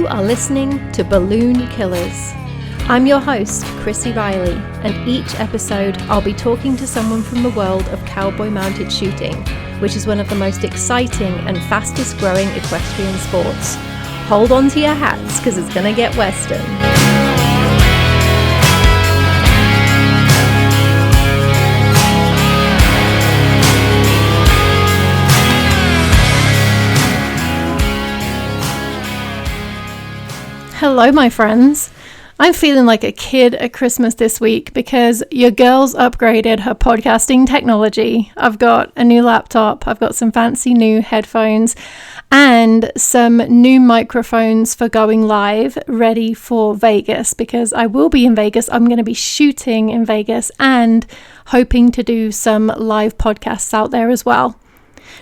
You are listening to Balloon Killers. I'm your host, Chrissy Riley, and each episode I'll be talking to someone from the world of cowboy mounted shooting, which is one of the most exciting and fastest growing equestrian sports. Hold on to your hats because it's going to get western. Hello, my friends. I'm feeling like a kid at Christmas this week because your girl's upgraded her podcasting technology. I've got a new laptop, I've got some fancy new headphones, and some new microphones for going live ready for Vegas because I will be in Vegas. I'm going to be shooting in Vegas and hoping to do some live podcasts out there as well.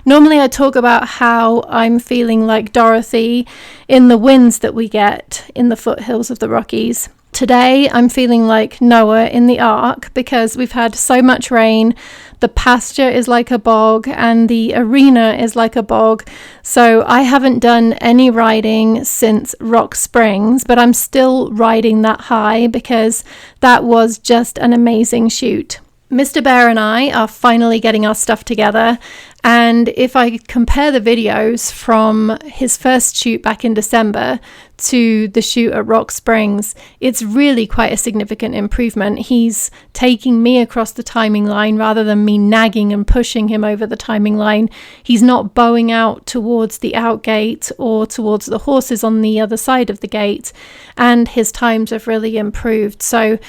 Normally I talk about how I'm feeling like Dorothy in the winds that we get in the foothills of the Rockies. Today I'm feeling like Noah in the Ark because we've had so much rain. The pasture is like a bog and the arena is like a bog. So I haven't done any riding since Rock Springs, but I'm still riding that high because that was just an amazing shoot. Mr. Bear and I are finally getting our stuff together, and if I compare the videos from his first shoot back in December to the shoot at Rock Springs, it's really quite a significant improvement. He's taking me across the timing line rather than me nagging and pushing him over the timing line. He's not bowing out towards the out gate or towards the horses on the other side of the gate, and his times have really improved. So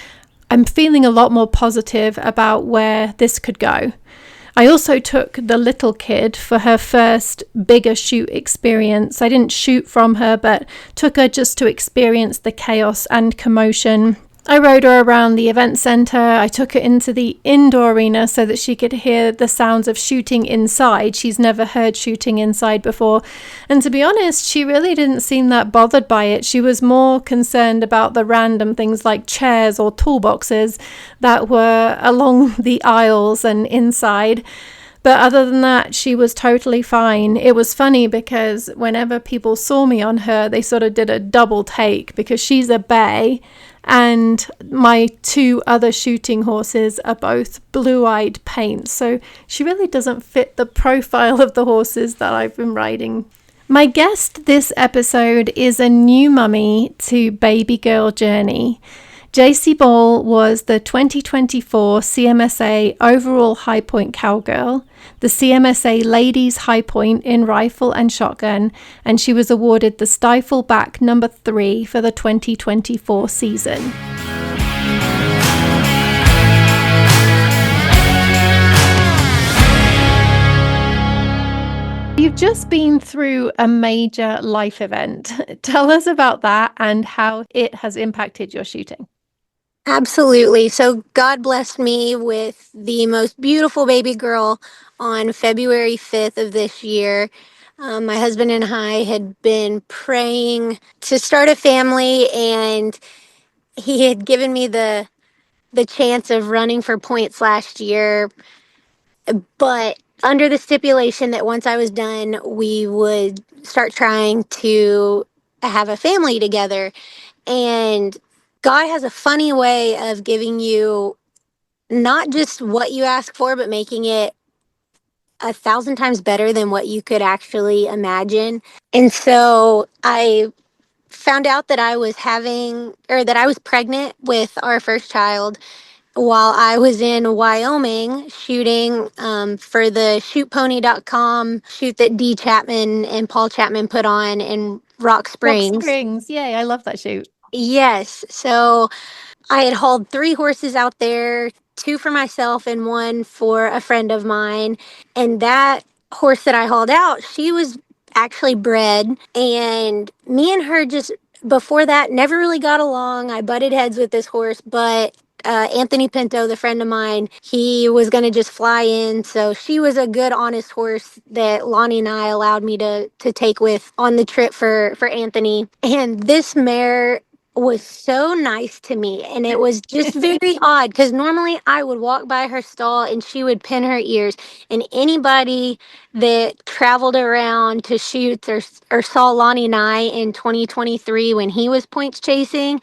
I'm feeling a lot more positive about where this could go. I also took the little kid for her first bigger shoot experience. I didn't shoot from her, but took her just to experience the chaos and commotion. I rode her around the event center. I took her into the indoor arena so that she could hear the sounds of shooting inside. She's never heard shooting inside before. And to be honest, she really didn't seem that bothered by it. She was more concerned about the random things like chairs or toolboxes that were along the aisles and inside. But other than that, she was totally fine. It was funny because whenever people saw me on her, they sort of did a double take because she's a bay and my two other shooting horses are both blue-eyed paints. So she really doesn't fit the profile of the horses that I've been riding. My guest this episode is a new mummy to baby girl Journee. Jacee Ball was the 2024 CMSA overall high point cowgirl, the CMSA ladies high point in rifle and shotgun, and she was awarded the Stifel back number 3 for the 2024 season. You've just been through a major life event. Tell us about that and how it has impacted your shooting. Absolutely. So God blessed me with the most beautiful baby girl on February 5th of this year. My husband and I had been praying to start a family, and he had given me the chance of running for points last year, but under the stipulation that once I was done, we would start trying to have a family together. And God has a funny way of giving you not just what you ask for, but making it 1,000 times better than what you could actually imagine. And so I found out that I was pregnant with our first child while I was in Wyoming shooting for the shootpony.com shoot that Dee Chapman and Paul Chapman put on in Rock Springs. Rock Springs, yay, I love that shoot. Yes. So I had hauled 3 horses out there, 2 for myself and 1 for a friend of mine. And that horse that I hauled out, she was actually bred. And me and her just before that never really got along. I butted heads with this horse, but Anthony Pinto, the friend of mine, he was going to just fly in. So she was a good, honest horse that Lonnie and I allowed me to take with on the trip for Anthony. And this mare was so nice to me. And it was just very odd because normally I would walk by her stall and she would pin her ears. And anybody that traveled around to shoots or saw Lonnie and I in 2023 when he was points chasing,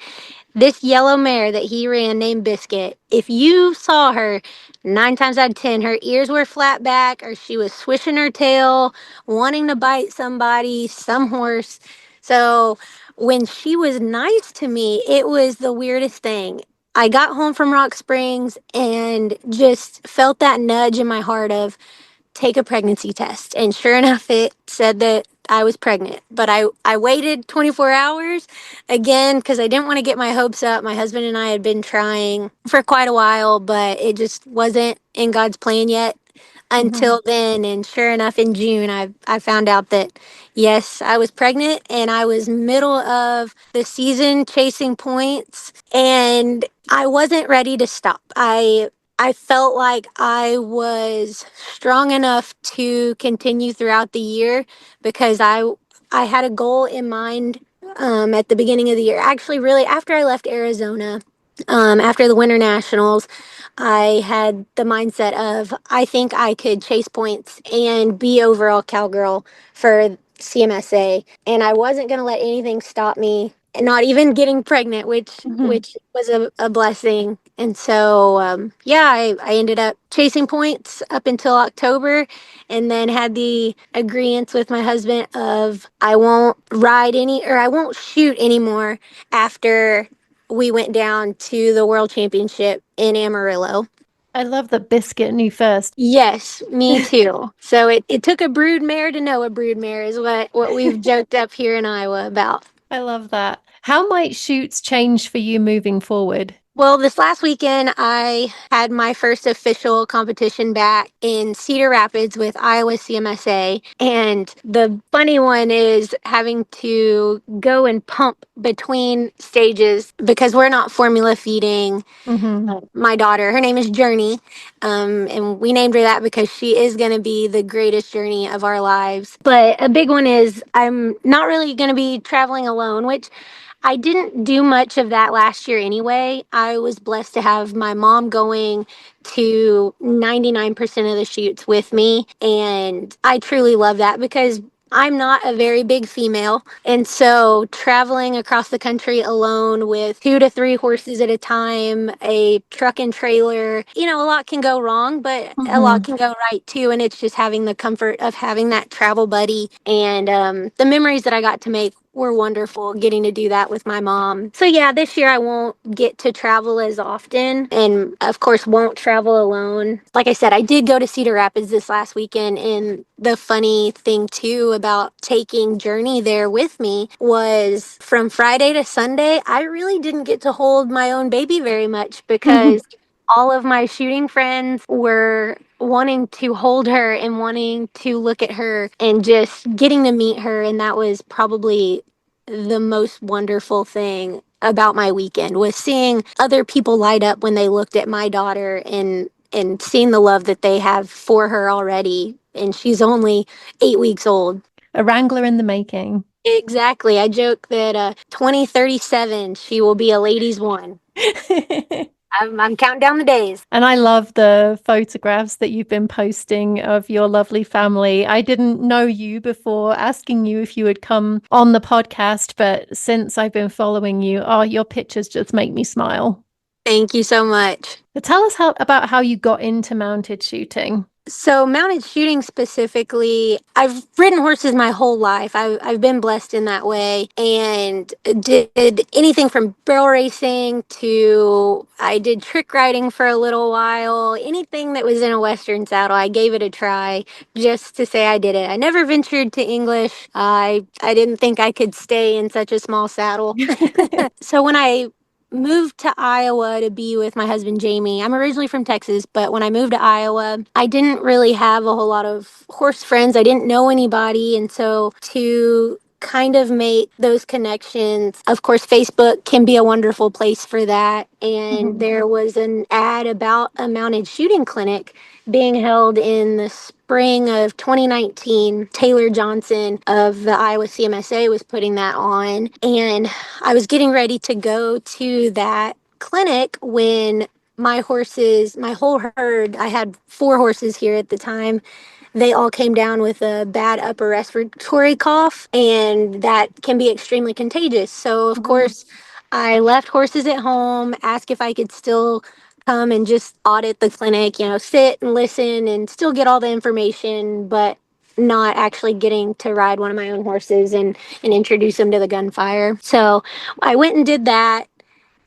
this yellow mare that he ran named Biscuit, if you saw her, 9 times out of 10, her ears were flat back or she was swishing her tail, wanting to bite somebody, some horse. So when she was nice to me, it was the weirdest thing. I got home from Rock Springs and just felt that nudge in my heart of, take a pregnancy test. And sure enough, it said that I was pregnant. But I waited 24 hours again because I didn't want to get my hopes up. My husband and I had been trying for quite a while, but it just wasn't in God's plan yet Mhm. until then. And sure enough, in June, I found out that yes, I was pregnant and I was middle of the season chasing points and I wasn't ready to stop. I felt like I was strong enough to continue throughout the year because I had a goal in mind at the beginning of the year. Actually, really after I left Arizona, after the Winter Nationals, I had the mindset of I think I could chase points and be overall cowgirl for CMSA, and I wasn't going to let anything stop me. And not even getting pregnant, Mhm. which was a blessing. And so, yeah, I ended up chasing points up until October, and then had the agreement with my husband of I won't ride any or I won't shoot anymore after we went down to the World Championship in Amarillo. I love that Biscuit knew first. Yes, me too. So it took a brood mare to know a brood mare is what we've joked up here in Iowa about. I love that. How might shoots change for you moving forward? Well, this last weekend, I had my first official competition back in Cedar Rapids with Iowa CMSA. And the funny one is having to go and pump between stages because we're not formula feeding Hmm. my daughter. Her name is Journee. And we named her that because she is going to be the greatest journey of our lives. But a big one is I'm not really going to be traveling alone, which I didn't do much of that last year anyway. I was blessed to have my mom going to 99% of the shoots with me. And I truly love that because I'm not a very big female. And so traveling across the country alone with 2 to 3 horses at a time, a truck and trailer, a lot can go wrong, but a lot Hmm. can go right too. And it's just having the comfort of having that travel buddy. And the memories that I got to make were wonderful getting to do that with my mom. So yeah, this year I won't get to travel as often and of course won't travel alone. Like I said, I did go to Cedar Rapids this last weekend, and the funny thing too about taking Journey there with me was from Friday to Sunday, I really didn't get to hold my own baby very much because all of my shooting friends were wanting to hold her and wanting to look at her and just getting to meet her. And that was probably the most wonderful thing about my weekend was seeing other people light up when they looked at my daughter and seeing the love that they have for her already. And she's only 8 weeks old. A wrangler in the making. Exactly. I joke that 2037, she will be a ladies one. I'm counting down the days. And I love the photographs that you've been posting of your lovely family. I didn't know you before asking you if you would come on the podcast, but since I've been following you, oh, your pictures just make me smile. Thank you so much. But tell us about how you got into mounted shooting. So, mounted shooting specifically, I've ridden horses my whole life. I've been blessed in that way and did anything from barrel racing to I did trick riding for a little while. Anything that was in a Western saddle, I gave it a try just to say I did it. I never ventured to English. I didn't think I could stay in such a small saddle. So, when I moved to Iowa to be with my husband Jamie. I'm originally from Texas, but when I moved to Iowa, I didn't really have a whole lot of horse friends. I didn't know anybody, and so to kind of make those connections. Of course, Facebook can be a wonderful place for that. And Mhm. there was an ad about a mounted shooting clinic being held in the spring of 2019. Taylor Johnson of the Iowa CMSA was putting that on. And I was getting ready to go to that clinic when my whole herd, I had 4 horses here at the time, they all came down with a bad upper respiratory cough, and that can be extremely contagious. So, of Mhm. course, I left horses at home, asked if I could still come and just audit the clinic, sit and listen and still get all the information, but not actually getting to ride one of my own horses and introduce them to the gunfire. So I went and did that.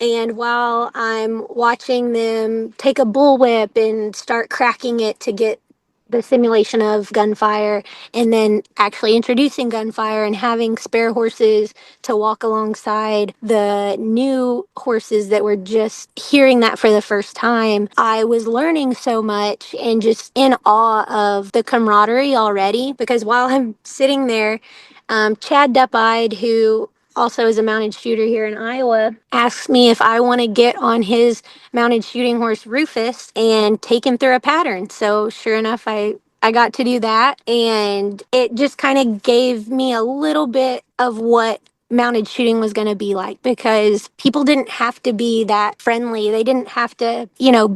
And while I'm watching them take a bullwhip and start cracking it to get the simulation of gunfire, and then actually introducing gunfire and having spare horses to walk alongside the new horses that were just hearing that for the first time, I was learning so much and just in awe of the camaraderie already. Because while I'm sitting there, Chad Dup-Eyed, who also is a mounted shooter here in Iowa, asks me if I want to get on his mounted shooting horse Rufus and take him through a pattern. So sure enough, I got to do that, and it just kind of gave me a little bit of what mounted shooting was going to be like, because people didn't have to be that friendly. They didn't have to,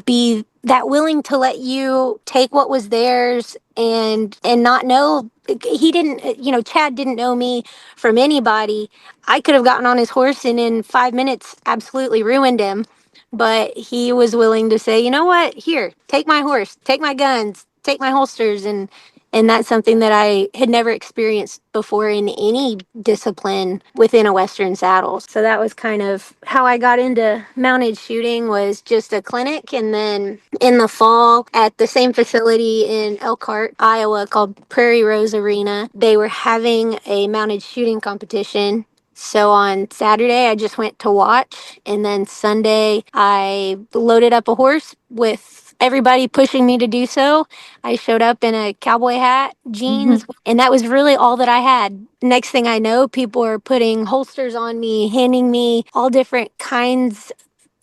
be that willing to let you take what was theirs and not know. He didn't, Chad didn't know me from anybody. I could have gotten on his horse and in 5 minutes absolutely ruined him. But he was willing to say, you know what? Here, take my horse, take my guns, take my holsters, and that's something that I had never experienced before in any discipline within a Western saddle. So that was kind of how I got into mounted shooting, was just a clinic. And then in the fall at the same facility in Elkhart, Iowa, called Prairie Rose Arena, they were having a mounted shooting competition. So on Saturday, I just went to watch. And then Sunday, I loaded up a horse with everybody pushing me to do so. I showed up in a cowboy hat, Mhm. jeans, and that was really all that I had. Next thing I know, people are putting holsters on me, handing me all different kinds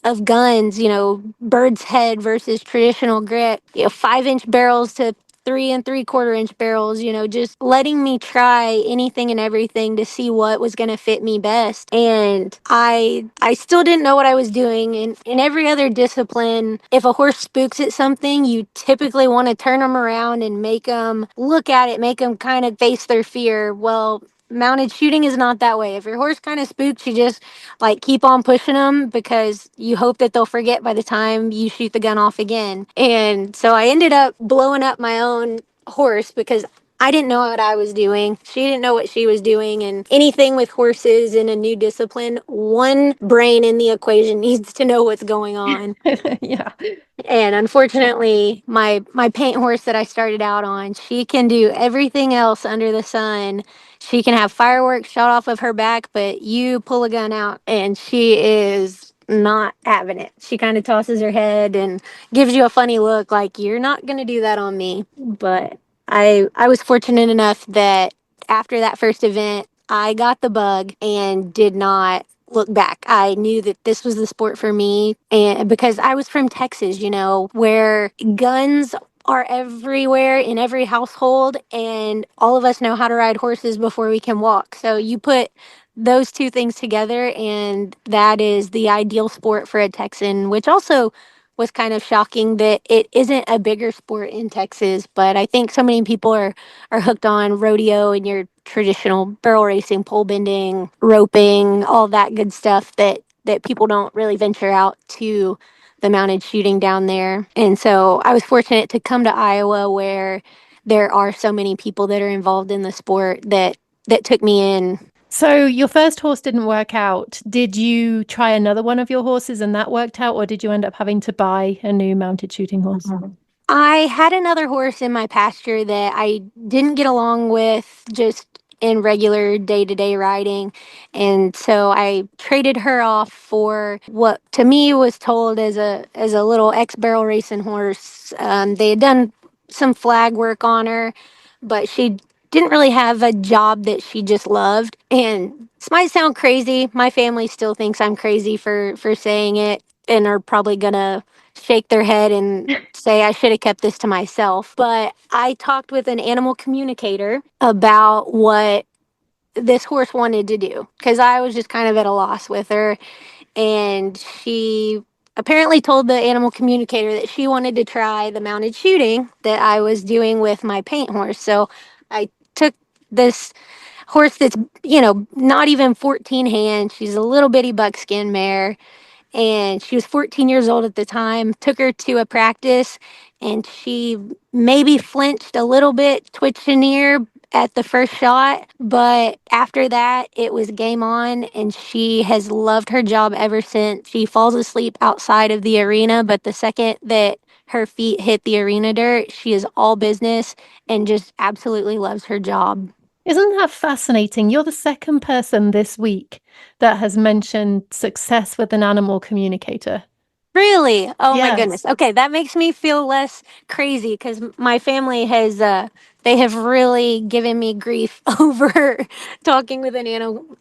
of guns, bird's head versus traditional grip, 5-inch barrels to 3 and 3/4 inch barrels, just letting me try anything and everything to see what was going to fit me best. And I still didn't know what I was doing. And in every other discipline, if a horse spooks at something, you typically want to turn them around and make them look at it, make them kind of face their fear. Well, mounted shooting is not that way. If your horse kind of spooks, you just like keep on pushing them, because you hope that they'll forget by the time you shoot the gun off again. And so I ended up blowing up my own horse because I didn't know what I was doing. She didn't know what she was doing. And anything with horses in a new discipline, one brain in the equation needs to know what's going on. Yeah. And unfortunately, my paint horse that I started out on, she can do everything else under the sun. She can have fireworks shot off of her back, but you pull a gun out and she is not having it. She kind of tosses her head and gives you a funny look like, you're not going to do that on me. But I was fortunate enough that after that first event, I got the bug and did not look back. I knew that this was the sport for me, and because I was from Texas, where guns are everywhere in every household, and all of us know how to ride horses before we can walk. So you put those two things together, and that is the ideal sport for a Texan, which also was kind of shocking that it isn't a bigger sport in Texas. But I think so many people are hooked on rodeo and your traditional barrel racing, pole bending, roping, all that good stuff, that people don't really venture out to the mounted shooting down there. And so I was fortunate to come to Iowa, where there are so many people that are involved in the sport that took me in. So your first horse didn't work out. Did you try another one of your horses and that worked out, or did you end up having to buy a new mounted shooting horse? I had another horse in my pasture that I didn't get along with just in regular day-to-day riding. And so I traded her off for what to me was told as a little ex-barrel racing horse. They had done some flag work on her, but she didn't really have a job that she just loved. And this might sound crazy. My family still thinks I'm crazy for saying it and are probably gonna shake their head and say I should have kept this to myself. But I talked with an animal communicator about what this horse wanted to do because I was just kind of at a loss with her. And she apparently told the animal communicator that she wanted to try the mounted shooting that I was doing with my paint horse. So I took this horse that's, not even 14 hands. She's a little bitty buckskin mare, and she was 14 years old at the time. Took her to a practice, and she maybe flinched a little bit, twitched an ear at the first shot, but after that it was game on, and she has loved her job ever since. She falls asleep outside of the arena, but the second that her feet hit the arena dirt, she is all business and just absolutely loves her job. Isn't that fascinating? You're the second person this week that has mentioned success with an animal communicator. Really? Oh my Yes. goodness. Okay, that makes me feel less crazy because my family has they have really given me grief over talking with an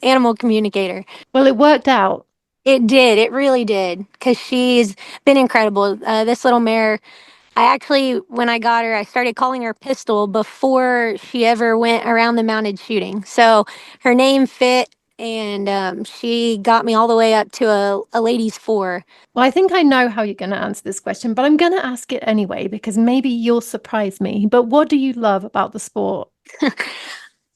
animal communicator. Well, it worked out. It did. It really did because she's been incredible. This little mare, I actually, when I got her, I started calling her Pistol before she ever went around the mounted shooting. So her name fit, and she got me all the way up to a ladies four. Well, I think I know how you're going to answer this question, but I'm going to ask it anyway because maybe you'll surprise me. But what do you love about the sport?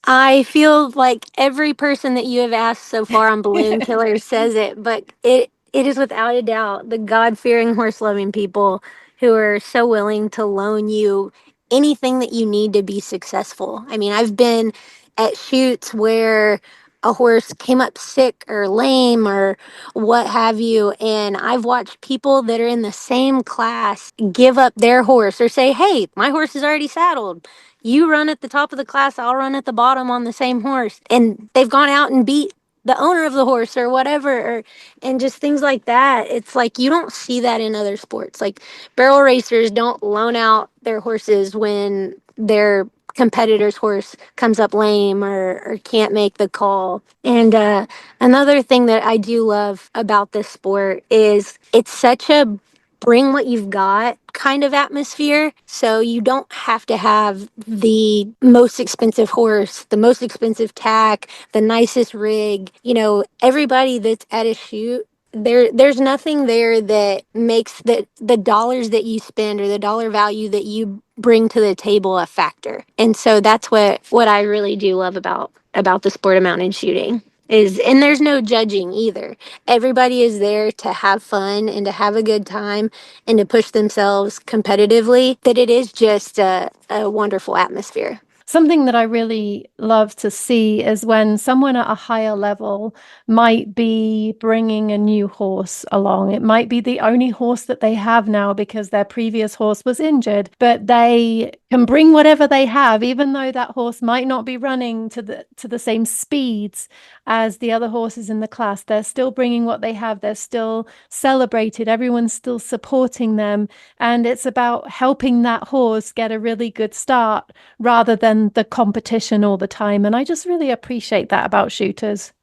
I feel like every person that you have asked so far on Balloon Killer says it, but it is without a doubt the God fearing, horse loving people who are so willing to loan you anything that you need to be successful. I mean, I've been at shoots where a horse came up sick or lame or what have you, and I've watched people that are in the same class give up their horse or say, "Hey, my horse is already saddled. You run at the top of the class, I'll run at the bottom on the same horse." And they've gone out and beat the owner of the horse or whatever, and just things like that. It's like you don't see that in other sports. Like barrel racers don't loan out their horses when their competitor's horse comes up lame or can't make the call. And another thing that I do love about this sport is it's such a bring what you've got kind of atmosphere. So you don't have to have the most expensive horse, the most expensive tack, the nicest rig. Everybody that's at a shoot, there's nothing there that makes the dollars that you spend or the dollar value that you bring to the table a factor. And so that's what I really do love about the sport of mountain shooting is, and there's no judging either. Everybody is there to have fun and to have a good time and to push themselves competitively, that it is just a wonderful atmosphere. Something that I really love to see is when someone at a higher level might be bringing a new horse along. It might be the only horse that they have now because their previous horse was injured, but they can bring whatever they have, even though that horse might not be running to the same speeds as the other horses in the class. They're still bringing what they have. They're still celebrated. Everyone's still supporting them, and it's about helping that horse get a really good start rather than the competition all the time. And I just really appreciate that about shooters.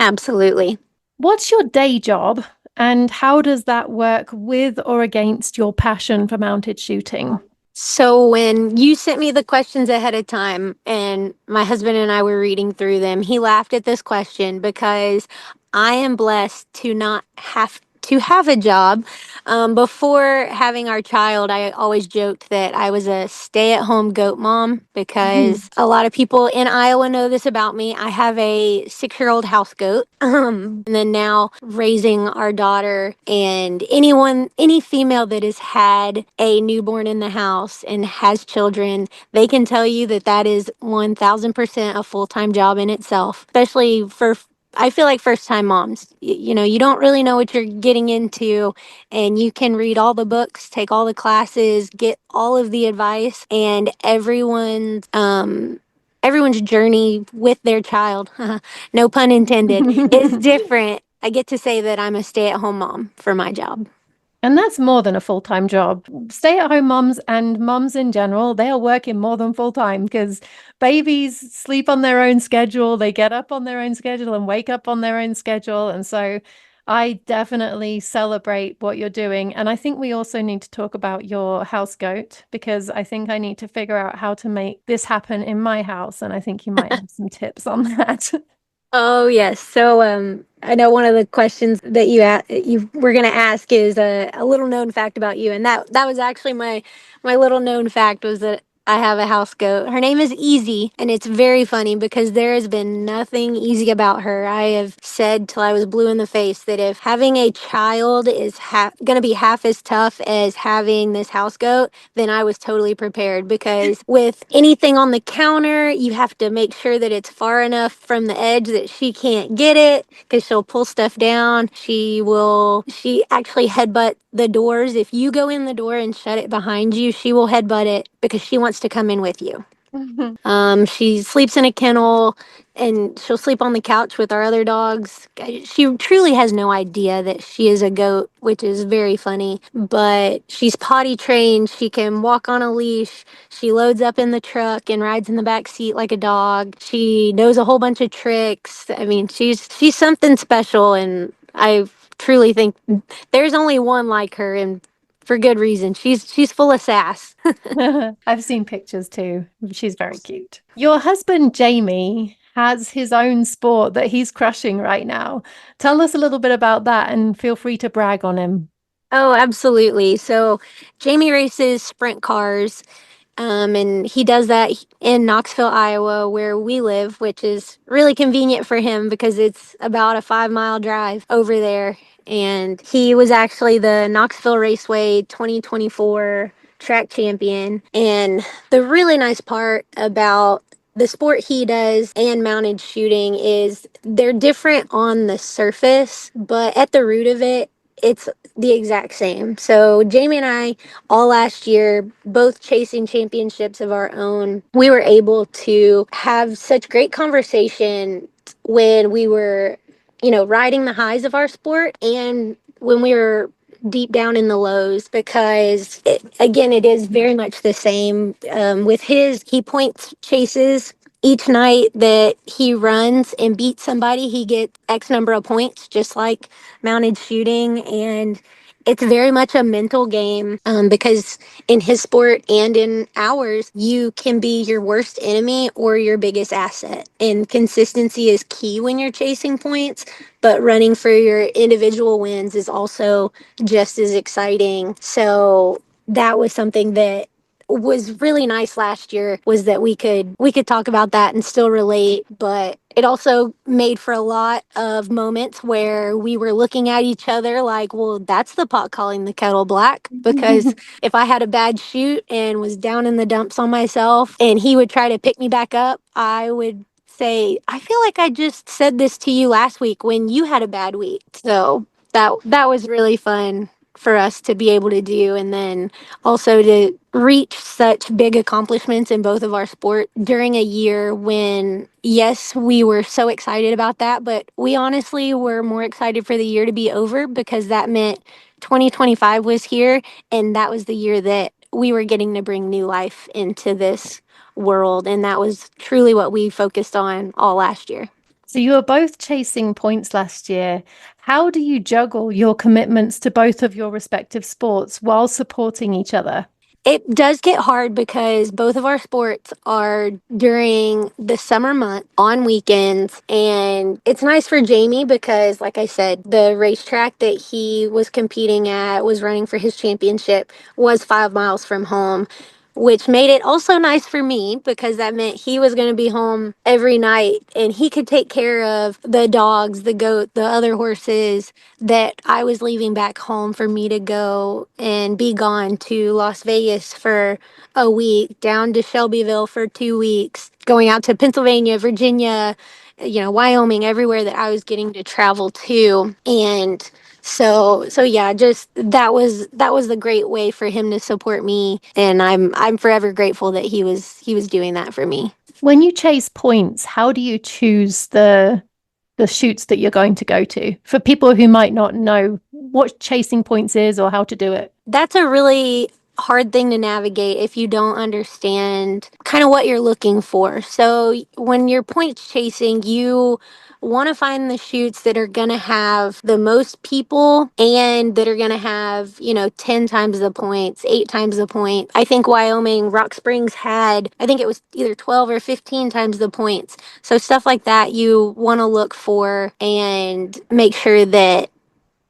Absolutely. What's your day job, and how does that work with or against your passion for mounted shooting? So when you sent me the questions ahead of time and my husband and I were reading through them, he laughed at this question because I am blessed to not have to have a job. Before having our child, I always joked that I was a stay-at-home goat mom because a lot of people in Iowa know this about me. I have a 6-year-old house goat. And then now raising our daughter, and any female that has had a newborn in the house and has children, they can tell you that that is 1000% a full-time job in itself, especially for I feel like first time moms. You don't really know what you're getting into, and you can read all the books, take all the classes, get all of the advice, and everyone's journey with their child, no pun intended, is different. I get to say that I'm a stay-at-home mom for my job. And that's more than a full-time job. Stay-at-home moms and moms in general, they are working more than full-time because babies sleep on their own schedule, they get up on their own schedule and wake up on their own schedule. And so I definitely celebrate what you're doing. And I think we also need to talk about your house goat because I think I need to figure out how to make this happen in my house. And I think you might have some tips on that. Oh yes. So I know one of the questions that you were going to ask is a little known fact about you, and that was actually my little known fact was that I have a house goat. Her name is Easy, and it's very funny because there has been nothing easy about her. I have said till I was blue in the face that if having a child is going to be half as tough as having this house goat, then I was totally prepared because with anything on the counter, you have to make sure that it's far enough from the edge that she can't get it because she'll pull stuff down. She actually headbutt the doors. If you go in the door and shut it behind you, she will headbutt it because she wants to come in with you. She sleeps in a kennel and she'll sleep on the couch with our other dogs. She truly has no idea that she is a goat, which is very funny. But she's potty trained. She can walk on a leash. She loads up in the truck and rides in the back seat like a dog. She knows a whole bunch of tricks. I mean, she's something special, and I truly think there's only one like her, and for good reason. She's full of sass. I've seen pictures too. She's very cute. Your husband, Jamie, has his own sport that he's crushing right now. Tell us a little bit about that and feel free to brag on him. Oh, absolutely. So Jamie races sprint cars, and he does that in Knoxville, Iowa, where we live, which is really convenient for him because it's about a 5 mile drive over there. And he was actually the Knoxville Raceway 2024 track champion. And the really nice part about the sport he does and mounted shooting is they're different on the surface, but at the root of it, it's the exact same. So Jamie and I all last year, both chasing championships of our own, we were able to have such great conversation when we were, riding the highs of our sport and when we were deep down in the lows because again it is very much the same with his he points chases each night that he runs and beats somebody he gets x number of points just like mounted shooting. And it's very much a mental game because in his sport and in ours, you can be your worst enemy or your biggest asset. And consistency is key when you're chasing points, but running for your individual wins is also just as exciting. So that was something that was really nice last year was that we could talk about that and still relate, but it also made for a lot of moments where we were looking at each other like, well, that's the pot calling the kettle black. Because if I had a bad shoot and was down in the dumps on myself and he would try to pick me back up, I would say, I feel like I just said this to you last week when you had a bad week. So that was really fun for us to be able to do, and then also to reach such big accomplishments in both of our sport during a year when, yes, we were so excited about that, but we honestly were more excited for the year to be over because that meant 2025 was here, and that was the year that we were getting to bring new life into this world, and that was truly what we focused on all last year. So you were both chasing points last year. How do you juggle your commitments to both of your respective sports while supporting each other? It does get hard because both of our sports are during the summer month on weekends. And it's nice for Jamie because, like I said, the racetrack that he was competing at, was running for his championship, was 5 miles from home, which made it also nice for me because that meant he was going to be home every night and he could take care of the dogs, the goat, the other horses that I was leaving back home for me to go and be gone to Las Vegas for a week, down to Shelbyville for 2 weeks, going out to Pennsylvania, Virginia, Wyoming, everywhere that I was getting to travel to. And so yeah, just that was a great way for him to support me, and I'm forever grateful that he was doing that for me. When you chase points, how do you choose the shoots that you're going to go to? For people who might not know what chasing points is or how to do it? That's a really hard thing to navigate if you don't understand kind of what you're looking for. So when you're points chasing, you want to find the shoots that are going to have the most people and that are going to have, 10 times the points, 8 times the point. I think Wyoming Rock Springs had, I think it was either 12 or 15 times the points. So stuff like that you want to look for and make sure that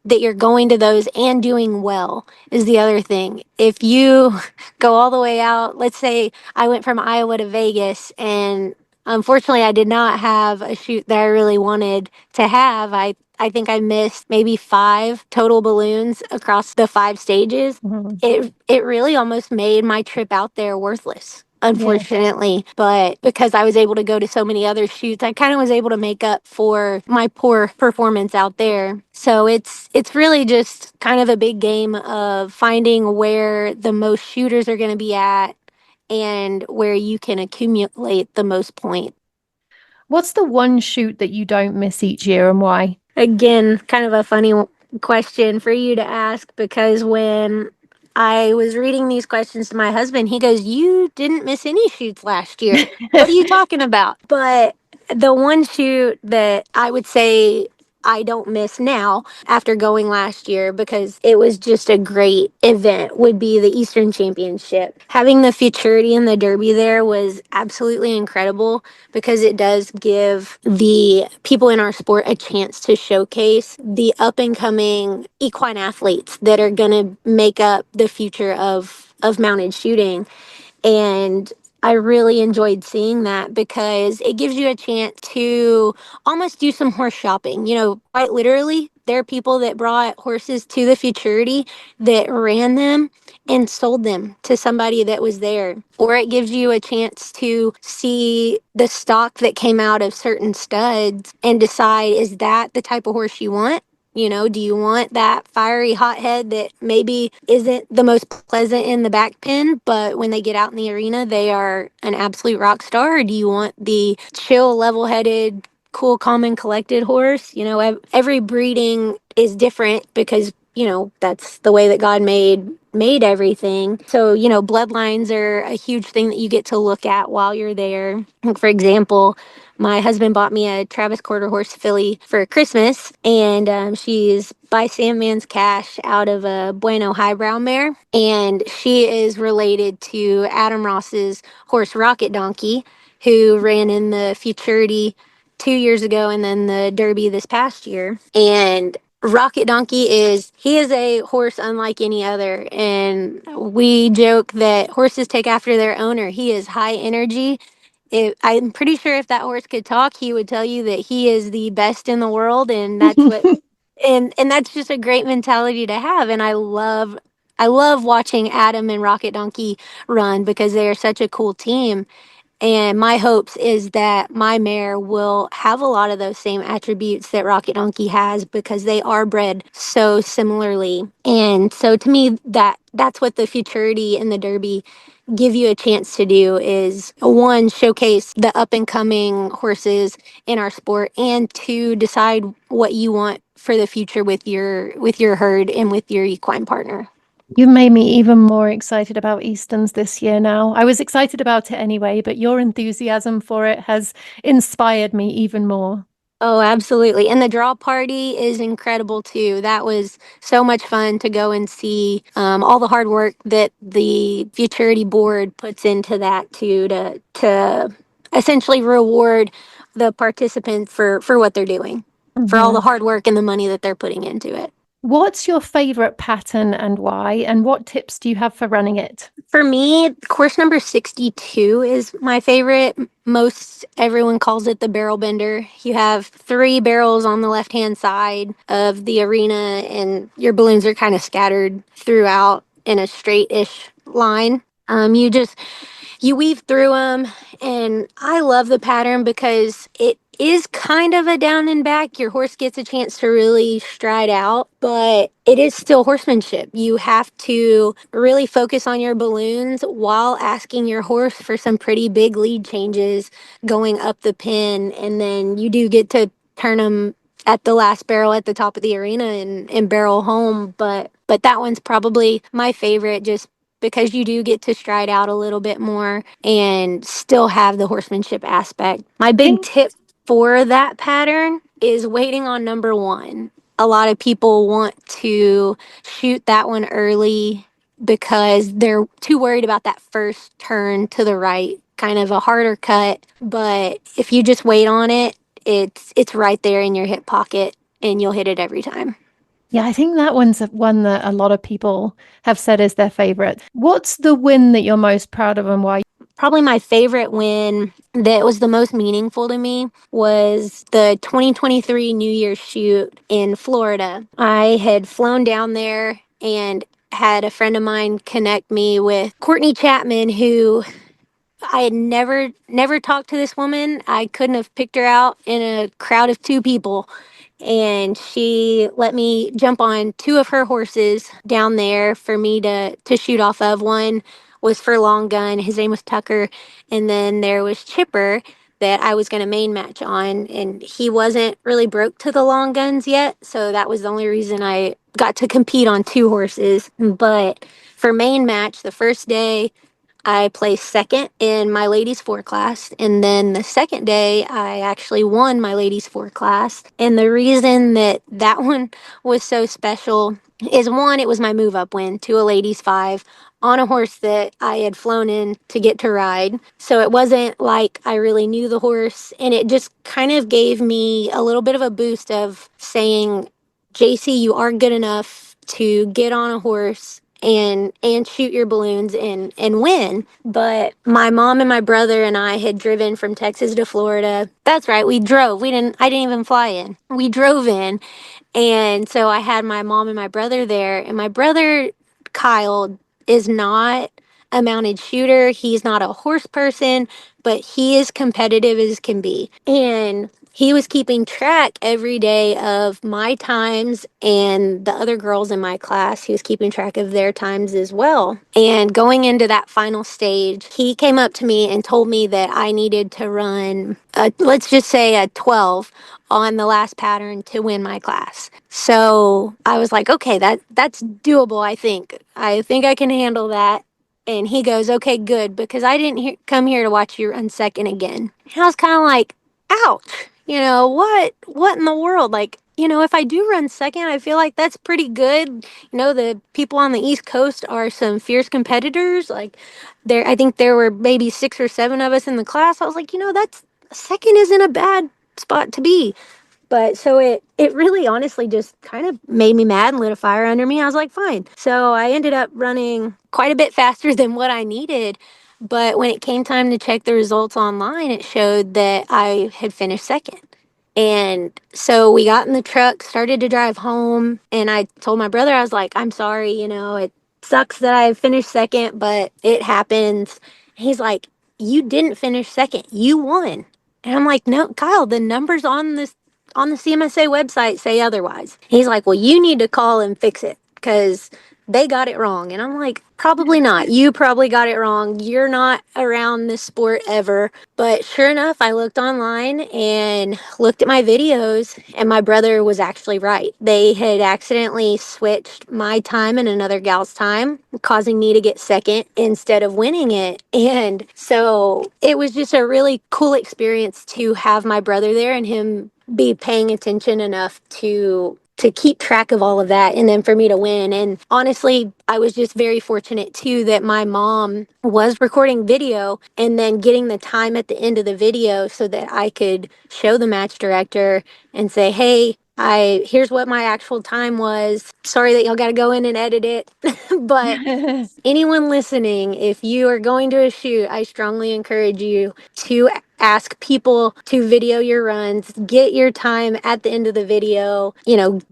you're going to those and doing well is the other thing. If you go all the way out, let's say I went from Iowa to Vegas and unfortunately I did not have a shoot that I really wanted to have. I think I missed maybe 5 total balloons across the 5 stages. Mhm. It really almost made my trip out there worthless, Yeah. unfortunately. But because I was able to go to so many other shoots, I kind of was able to make up for my poor performance out there. So it's really just kind of a big game of finding where the most shooters are going to be at and where you can accumulate the most points. What's the one shoot that you don't miss each year and why? Again, kind of a funny question for you to ask because when I was reading these questions to my husband, he goes, "You didn't miss any shoots last year. What are you talking about?" But the one shoot that I would say I don't miss now after going last year because it was just a great event would be the Eastern Championship. Having the futurity and the Derby there was absolutely incredible because it does give the people in our sport a chance to showcase the up and coming equine athletes that are going to make up the future of mounted shooting. And I really enjoyed seeing that because it gives you a chance to almost do some horse shopping. Quite literally, there are people that brought horses to the futurity that ran them and sold them to somebody that was there. Or it gives you a chance to see the stock that came out of certain studs and decide, is that the type of horse you want? Do you want that fiery hothead that maybe isn't the most pleasant in the back pen, but when they get out in the arena, they are an absolute rock star? Or do you want the chill, level headed, cool, calm, and collected horse? Every breeding is different because, that's the way that God made everything. So, bloodlines are a huge thing that you get to look at while you're there. Like, for example, my husband bought me a Travis Quarter Horse filly for Christmas, and she's by Sandman's Cash out of a Bueno Highbrow mare, and she is related to Adam Ross's horse Rocket Donkey, who ran in the Futurity 2 years ago and then the Derby this past year. And Rocket Donkey he is a horse unlike any other. And we joke that horses take after their owner. He is high energy. I'm pretty sure if that horse could talk, he would tell you that he is the best in the world. And that's what, and that's just a great mentality to have. And I love watching Adam and Rocket Donkey run because they are such a cool team. And my hopes is that my mare will have a lot of those same attributes that Rocket Donkey has because they are bred so similarly. And so to me, that's what the Futurity and the Derby give you a chance to do is one, showcase the up and coming horses in our sport, and two, decide what you want for the future with your herd and with your equine partner. You've made me even more excited about Easterns this year now. I was excited about it anyway, but your enthusiasm for it has inspired me even more. Oh, absolutely. And the draw party is incredible too. That was so much fun to go and see all the hard work that the Futurity board puts into that too, to essentially reward the participants for what they're doing, for all the Mhm. hard work and the money that they're putting into it. What's your favorite pattern and why? And what tips do you have for running it? For me, course number 62 is my favorite. Most everyone calls it the barrel bender. You have 3 barrels on the left hand side of the arena, and your balloons are kind of scattered throughout in a straight ish line. You weave through them, and I love the pattern because it is kind of a down and back. Your horse gets a chance to really stride out, but it is still horsemanship. You have to really focus on your balloons while asking your horse for some pretty big lead changes going up the pin, and then you do get to turn them at the last barrel at the top of the arena and barrel home. But that one's probably my favorite, just because you do get to stride out a little bit more and still have the horsemanship aspect. My I big think tip for that pattern is waiting on number one. A lot of people want to shoot that one early because they're too worried about that first turn to the right, kind of a harder cut. But if you just wait on it, it's right there in your hip pocket and you'll hit it every time. Yeah, I think that one's one that a lot of people have said is their favorite. What's the win that you're most proud of and why? Probably my favorite win that was the most meaningful to me was the 2023 New Year's shoot in Florida. I had flown down there and had a friend of mine connect me with Courtney Chapman, who I had never talked to this woman. I couldn't have picked her out in a crowd of two people. And she let me jump on two of her horses down there for me to shoot off of. One was for long gun. His name was Tucker. And then there was Chipper that I was going to main match on. And he wasn't really broke to the long guns yet. So that was the only reason I got to compete on two horses. But for main match, the first day, I placed second in my ladies four class. And then the second day, I actually won my ladies four class. And the reason that that one was so special is one, it was my move up win to a ladies five on a horse that I had flown in to get to ride. So it wasn't like I really knew the horse. And it just kind of gave me a little bit of a boost of saying, Jacee, you are good enough to get on a horse and shoot your balloons and win. But my mom and my brother and I had driven from Texas to Florida. That's right, we drove. I didn't even fly in. We drove in. And so I had my mom and my brother there, and my brother Kyle is not a mounted shooter. He's not a horse person, but he is competitive as can be. And he was keeping track every day of my times and the other girls in my class. He was keeping track of their times as well. And going into that final stage, he came up to me and told me that I needed to run, let's just say a 12 on the last pattern to win my class. So I was like, okay, that's doable, I think. I think I can handle that. And he goes, okay, good, because I didn't come here to watch you run second again. And I was kind of like, ouch, what in the world? Like, if I do run second, I feel like that's pretty good. The people on the East Coast are some fierce competitors. Like, I think there were maybe 6 or 7 of us in the class. I was like, that's second isn't a bad spot to be. But so it really honestly just kind of made me mad and lit a fire under me. I was like, fine. So I ended up running quite a bit faster than what I needed. But when it came time to check the results online, it showed that I had finished second. And so we got in the truck, started to drive home, and I told my brother, I was like, I'm sorry, it sucks that I finished second, but it happens. He's like, you didn't finish second, you won. And I'm like, no, Kyle, the numbers on the CMSA website say otherwise. He's like, well, you need to call and fix it because they got it wrong. And I'm like, probably not. You probably got it wrong. You're not around this sport ever. But sure enough, I looked online and looked at my videos, and my brother was actually right. They had accidentally switched my time and another gal's time, causing me to get second instead of winning it. And so it was just a really cool experience to have my brother there and him be paying attention enough to keep track of all of that, and then for me to win. And honestly, I was just very fortunate too that my mom was recording video and then getting the time at the end of the video so that I could show the match director and say, hey, here's what my actual time was. Sorry that y'all got to go in and edit it. But anyone listening, if you are going to a shoot, I strongly encourage you to ask people to video your runs, get your time at the end of the video,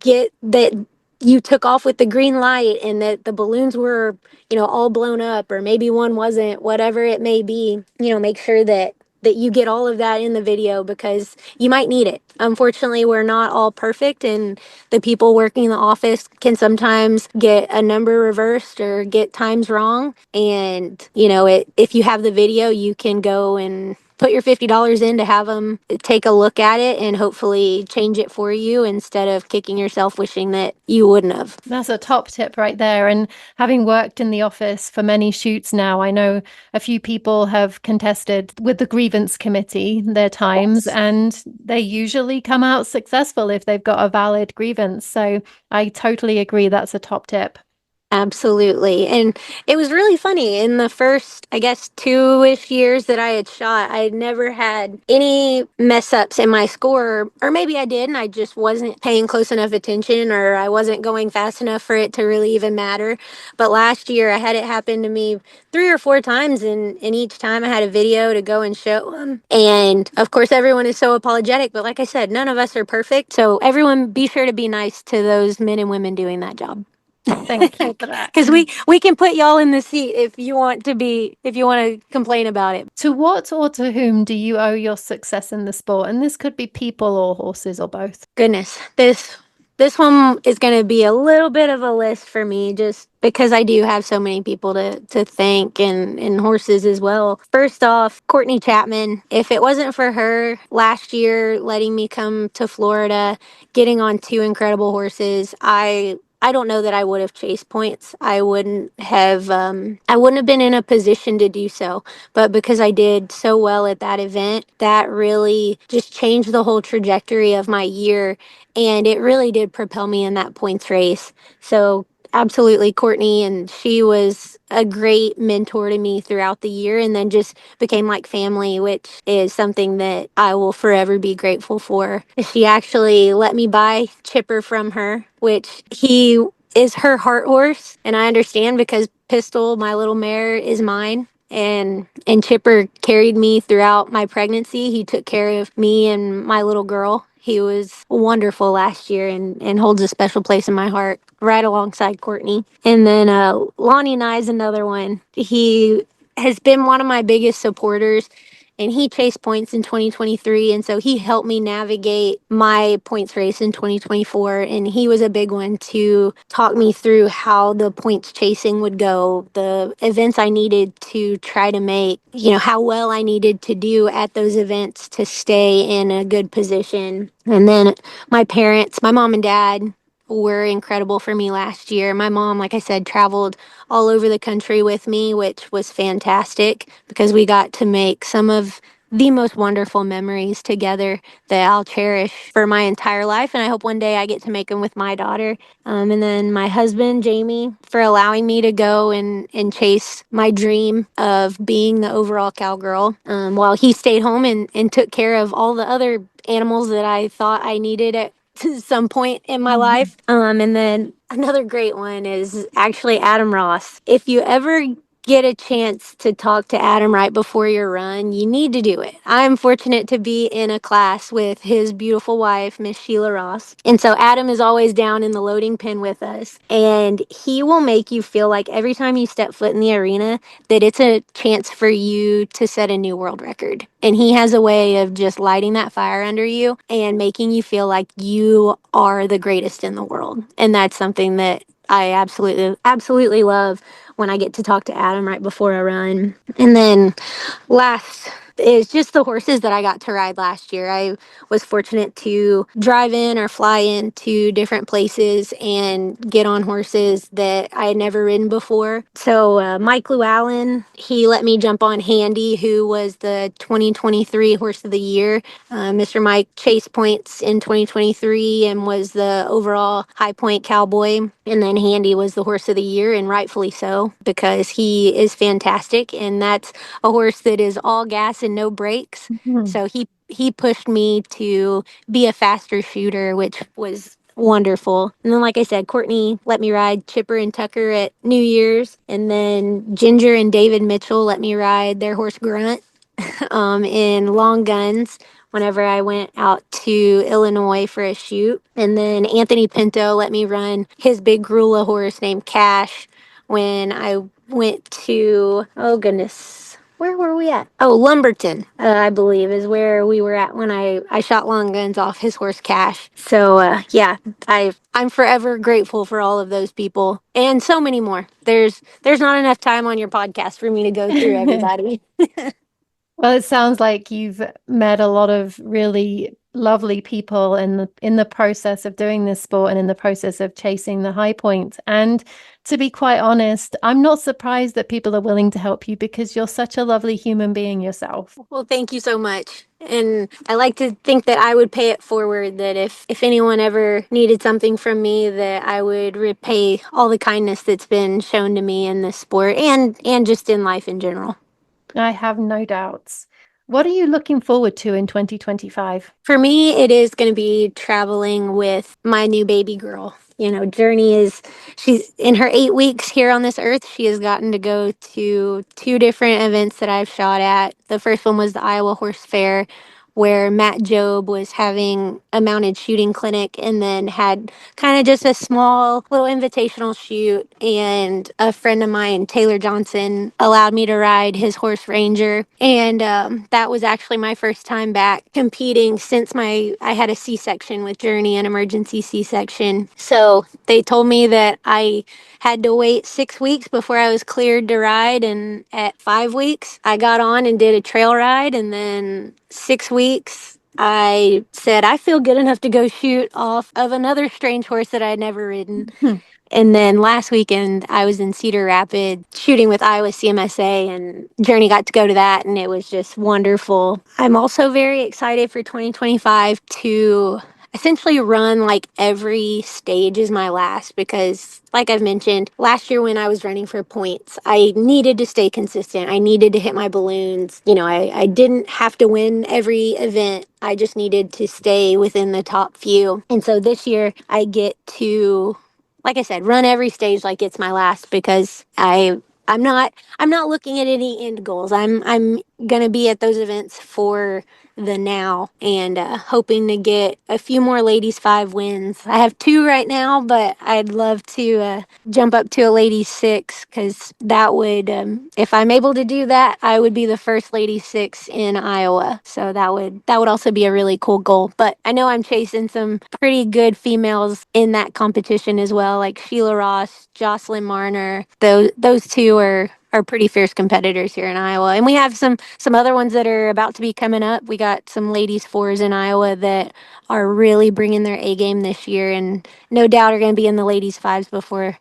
get that you took off with the green light and that the balloons were, all blown up, or maybe one wasn't, whatever it may be. Make sure that you get all of that in the video because you might need it. Unfortunately, we're not all perfect, and the people working in the office can sometimes get a number reversed or get times wrong. And, if you have the video, you can go and put your $50 in to have them take a look at it and hopefully change it for you instead of kicking yourself wishing that you wouldn't have. That's a top tip right there. And having worked in the office for many shoots now, I know a few people have contested with the grievance committee their times, Yes. and they usually come out successful if they've got a valid grievance. So I totally agree. That's a top tip. Absolutely. And it was really funny. In the first, I guess, 2-ish years that I had shot, I had never had any mess ups in my score. Or maybe I did, and I just wasn't paying close enough attention, or I wasn't going fast enough for it to really even matter. But last year, I had it happen to me 3 or 4 times, and each time I had a video to go and show them. And of course, everyone is so apologetic. But like I said, none of us are perfect. So everyone be sure to be nice to those men and women doing that job. Thank you for that. Because we can put y'all in the seat if you want to be, if you want to complain about it. To what or to whom do you owe your success in the sport? And this could be people or horses or both. Goodness, this one is going to be a little bit of a list for me, just because I do have so many people to thank, and horses as well. First off, Courtney Chapman. If it wasn't for her last year letting me come to Florida, getting on 2 incredible horses, I don't know that I would have chased points. I wouldn't have been in a position to do so. But because I did so well at that event, that really just changed the whole trajectory of my year. And it really did propel me in that points race. So absolutely, Courtney, and she was a great mentor to me throughout the year, and then just became like family, which is something that I will forever be grateful for. She actually let me buy Chipper from her, which he is her heart horse, and I understand because Pistol, my little mare, is mine. And Chipper carried me throughout my pregnancy. He took care of me and my little girl. He was wonderful last year, and holds a special place in my heart, right alongside Courtney. And then Lonnie Nye is another one. He has been one of my biggest supporters, and he chased points in 2023, and so he helped me navigate my points race in 2024, and he was a big one to talk me through how the points chasing would go, the events I needed to try to make, how well I needed to do at those events to stay in a good position. And then my parents, my mom and dad, were incredible for me last year. My mom, like I said, traveled all over the country with me, which was fantastic because we got to make some of the most wonderful memories together that I'll cherish for my entire life. And I hope one day I get to make them with my daughter. And then my husband, Jamie, for allowing me to go and chase my dream of being the overall cowgirl, while he stayed home and took care of all the other animals that I thought I needed at some point in my life. And then another great one is actually Adam Ross. If you ever get a chance to talk to Adam right before your run, you need to do it. I'm fortunate to be in a class with his beautiful wife, Miss Sheila Ross. And so Adam is always down in the loading pen with us. And he will make you feel like every time you step foot in the arena that it's a chance for you to set a new world record. And he has a way of just lighting that fire under you and making you feel like you are the greatest in the world. And that's something that I absolutely love when I get to talk to Adam right before I run. And then last is just the horses that I got to ride last year. I was fortunate to drive in or fly into different places and get on horses that I had never ridden before. So Mike Llewellyn, he let me jump on Handy, who was the 2023 Horse of the Year. Mr. Mike chased points in 2023 and was the overall High Point Cowboy. And then Handy was the Horse of the Year, and rightfully so, because he is fantastic. And that's a horse that is all gas and no brakes. Mhm. So he pushed me to be a faster shooter, which was wonderful. And then, like I said, Courtney let me ride Chipper and Tucker at New Year's. And then Ginger and David Mitchell let me ride their horse Grunt in Long Guns whenever I went out to Illinois for a shoot. And then Anthony Pinto let me run his big Grula horse named Cash when I went to, oh goodness, where were we at? Oh, Lumberton, I believe, is where we were at when I shot Long Guns off his horse Cash. So yeah, I'm forever grateful for all of those people and so many more. There's not enough time on your podcast for me to go through everybody. Well, it sounds like you've met a lot of really lovely people in the process of doing this sport and in the process of chasing the high points. And to be quite honest, I'm not surprised that people are willing to help you because you're such a lovely human being yourself. Well, thank you so much. And I like to think that I would pay it forward, that if anyone ever needed something from me, that I would repay all the kindness that's been shown to me in this sport and just in life in general. I have no doubts. What are you looking forward to in 2025? For me, it is going to be traveling with my new baby girl. Journee she's in her 8 weeks here on this earth. She has gotten to go to two different events that I've shot at. The first one was the Iowa Horse Fair, where Matt Job was having a mounted shooting clinic and then had kind of just a small little invitational shoot. And a friend of mine, Taylor Johnson, allowed me to ride his horse Ranger. And that was actually my first time back competing since I had a C-section with Journee, an emergency C-section. So they told me that I had to wait 6 weeks before I was cleared to ride. And at 5 weeks, I got on and did a trail ride. And then 6 weeks, I said, I feel good enough to go shoot off of another strange horse that I had never ridden. And then last weekend, I was in Cedar Rapids shooting with Iowa CMSA, and Journee got to go to that, and it was just wonderful. I'm also very excited for 2025 to essentially run like every stage is my last, because like I've mentioned, last year when I was running for points, I needed to stay consistent. I needed to hit my balloons. I didn't have to win every event. I just needed to stay within the top few. And so this year I get to, like I said, run every stage like it's my last, because I'm not looking at any end goals. I'm gonna be at those events for the now, and hoping to get a few more ladies 5 wins. I have 2 right now, but I'd love to jump up to a ladies 6, because that would, if I'm able to do that, I would be the first ladies 6 in Iowa. So that would also be a really cool goal. But I know I'm chasing some pretty good females in that competition as well, like Sheila Ross, Jocelyn Marner. Those 2 are pretty fierce competitors here in Iowa. And we have some other ones that are about to be coming up. We got some ladies 4s in Iowa that are really bringing their A game this year, and no doubt are going to be in the ladies 5s before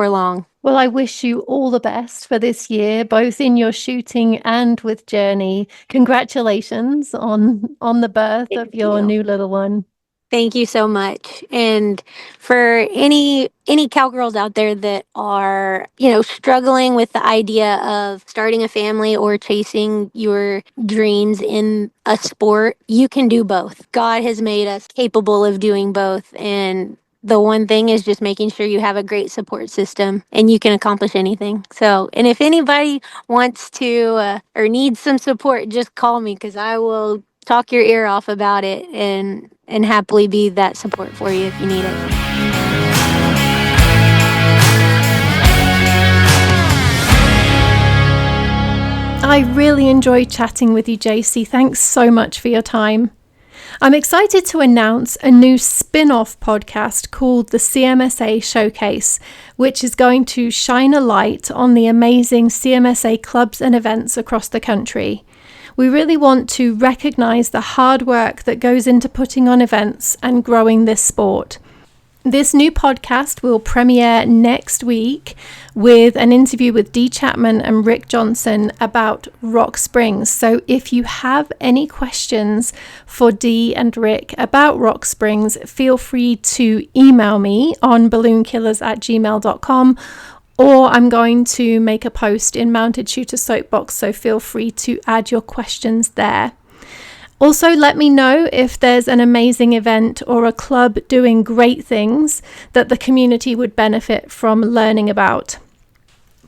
long. Well, I wish you all the best for this year, both in your shooting and with Journee. Congratulations on the birth of Thank your you. new little one. Thank you so much. And for any cowgirls out there that are, struggling with the idea of starting a family or chasing your dreams in a sport, you can do both. God has made us capable of doing both. And the one thing is just making sure you have a great support system, and you can accomplish anything. So, and if anybody wants to or needs some support, just call me, because I will talk your ear off about it and happily be that support for you if you need it. I really enjoyed chatting with you, Jacee. Thanks so much for your time. I'm excited to announce a new spin-off podcast called the CMSA Showcase, which is going to shine a light on the amazing CMSA clubs and events across the country. We really want to recognise the hard work that goes into putting on events and growing this sport. This new podcast will premiere next week with an interview with Dee Chapman and Rick Johnson about Rock Springs. So if you have any questions for Dee and Rick about Rock Springs, feel free to email me on balloonkillers@gmail.com, or I'm going to make a post in Mounted Shooter Soapbox, so feel free to add your questions there. Also, let me know if there's an amazing event or a club doing great things that the community would benefit from learning about.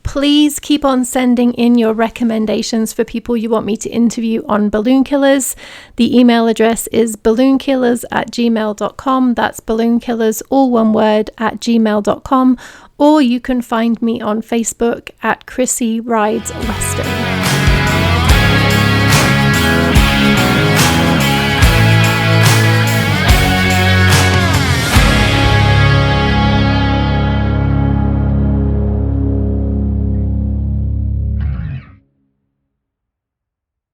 Please keep on sending in your recommendations for people you want me to interview on Balloon Killers. The email address is balloonkillers@gmail.com. That's balloonkillers, all one word, @gmail.com. Or you can find me on Facebook at Chrissy Rides Western.